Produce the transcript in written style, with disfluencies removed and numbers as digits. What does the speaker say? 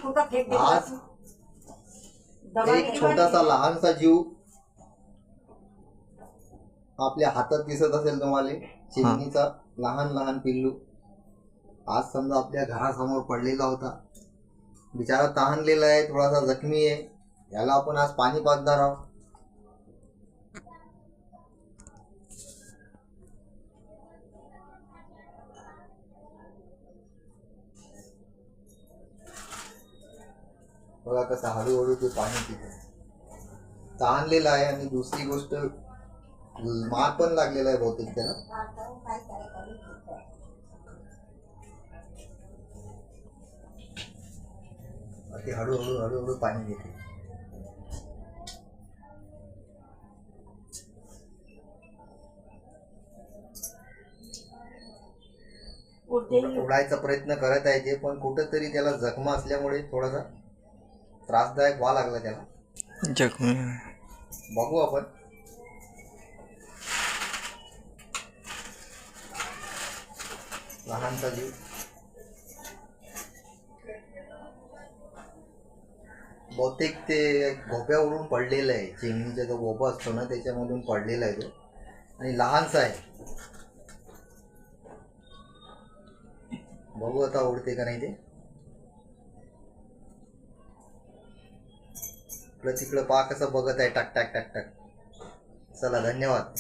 आज एक छोटासा लहानसा जीव आपल्या हातात दिसत असेल तुम्हाला, चिमणीचा लहान लहान पिल्लू आज समजा आपल्या घरासमोर पडलेला होता. बिचारा तहानलेला आहे, थोडासा जखमी आहे. याला आपण आज पाणी पाजणार आहोत. बघा कसं हळूहळू ते पाणी पिते. तहानलेला आहे आणि दुसरी गोष्ट मार पण लागलेला आहे बहुतेक त्याला. ते हळूहळू हळूहळू पाणी घेते. उडायचा प्रयत्न करत आहे ते, पण कुठंतरी त्याला जखमा असल्यामुळे थोडासा त्रासदायक व्हायला लागला त्याला. जखमी बघू आपण. लहानसा जीव बहुतेक ते भोप्यावरून पडलेलं आहे. चिमणीचा जो भोपा असतो ना त्याच्यामधून पडलेला आहे तो, आणि लहानसा आहे. बघू आता उडते का नाही ते. इकडं तिकडं पहा कसं बघत आहे, टाक टाक टाक टाक. चला धन्यवाद.